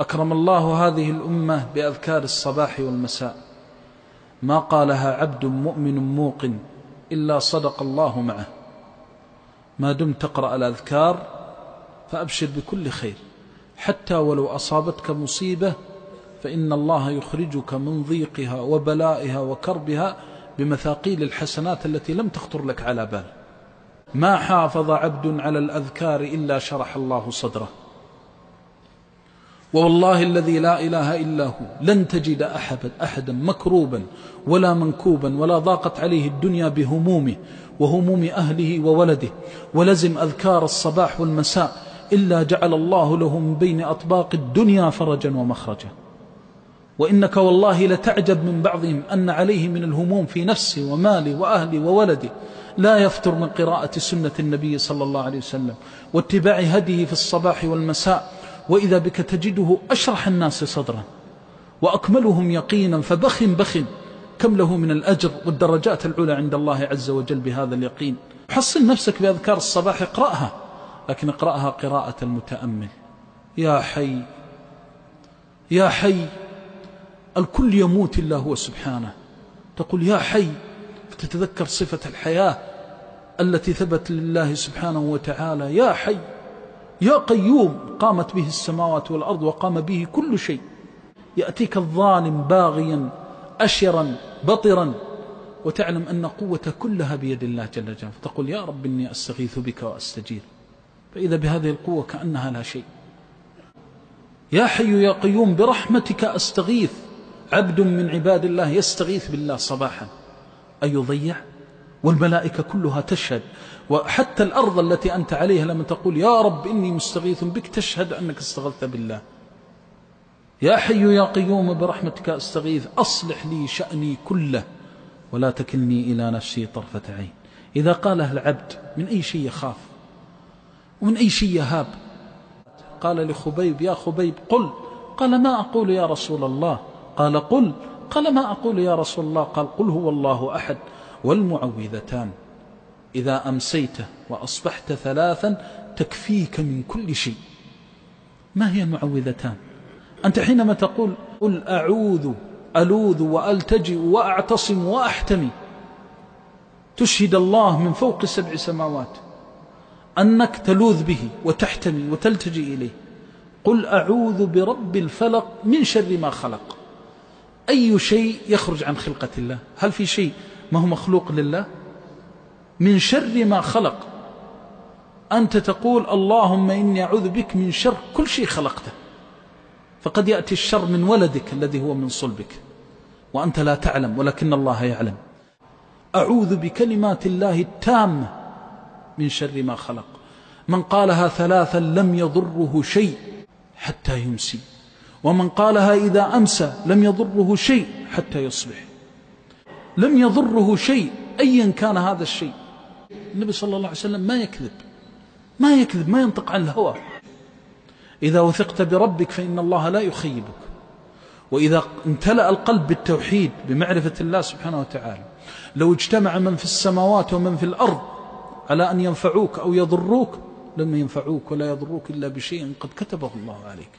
أكرم الله هذه الأمة بأذكار الصباح والمساء، ما قالها عبد مؤمن موقن إلا صدق الله معه. ما دمت تقرأ الأذكار فأبشر بكل خير، حتى ولو أصابتك مصيبة فإن الله يخرجك من ضيقها وبلائها وكربها بمثاقيل الحسنات التي لم تخطر لك على بال. ما حافظ عبد على الأذكار إلا شرح الله صدره، والله الذي لا إله إلا هو لن تجد أحدا مكروبا ولا منكوبا ولا ضاقت عليه الدنيا بهمومه وهموم أهله وولده ولزم أذكار الصباح والمساء إلا جعل الله له من بين أطباق الدنيا فرجا ومخرجا. وإنك والله لتعجب من بعضهم أن عليه من الهموم في نفسه وماله وأهله وولده لا يفتر من قراءة سنة النبي صلى الله عليه وسلم واتباع هديه في الصباح والمساء، وإذا بك تجده أشرح الناس صدرا وأكملهم يقينا، فبخ كم له من الأجر والدرجات العلى عند الله عز وجل بهذا اليقين. حصن نفسك بأذكار الصباح، اقرأها، لكن اقرأها قراءة المتأمل. يا حي يا حي، الكل يموت إلا هو سبحانه، تقول يا حي فتتذكر صفة الحياة التي ثبت لله سبحانه وتعالى. يا حي يا قيوم، قامت به السماوات والأرض وقام به كل شيء. يأتيك الظالم باغيا أشرا بطرا وتعلم أن قوة كلها بيد الله جل جلاله، فتقول يا رب إني أستغيث بك وأستجير، فإذا بهذه القوة كأنها لا شيء. يا حي يا قيوم برحمتك أستغيث. عبد من عباد الله يستغيث بالله صباحا أيضيع؟ والملائكة كلها تشهد، وحتى الأرض التي أنت عليها لما تقول يا رب إني مستغيث بك تشهد أنك استغثت بالله. يا حي يا قيوم برحمتك أستغيث أصلح لي شأني كله ولا تكلني إلى نفسي طرفة عين. إذا قاله العبد من أي شيء يخاف ومن أي شيء يهاب. قال لخبيب يا خبيب قل، قال ما أقول يا رسول الله، قال قل، قال ما أقول يا رسول الله، قال قل هو الله أحد والمعوذتان إذا أمسيت وأصبحت ثلاثا تكفيك من كل شيء. ما هي المعوذتان؟ أنت حينما تقول قل أعوذ ألوذ وألتجئ وأعتصم وأحتمي، تشهد الله من فوق 7 سماوات أنك تلوذ به وتحتمي وتلتجئ إليه. قل أعوذ برب الفلق من شر ما خلق. أي شيء يخرج عن خلقة الله؟ هل في شيء ما هو مخلوق لله؟ من شر ما خلق. أنت تقول اللهم إني أعوذ بك من شر كل شيء خلقته، فقد يأتي الشر من ولدك الذي هو من صلبك وأنت لا تعلم ولكن الله يعلم. أعوذ بكلمات الله التامة من شر ما خلق. من قالها 3 لم يضره شيء حتى يمسي، ومن قالها إذا أمسى لم يضره شيء حتى يصبح. لم يضره شيء أيا كان هذا الشيء. النبي صلى الله عليه وسلم ما يكذب، ما ينطق عن الهوى. إذا وثقت بربك فإن الله لا يخيبك، وإذا امتلأ القلب بالتوحيد بمعرفة الله سبحانه وتعالى، لو اجتمع من في السماوات ومن في الأرض على أن ينفعوك أو يضروك لم ينفعوك ولا يضروك إلا بشيء قد كتبه الله عليك.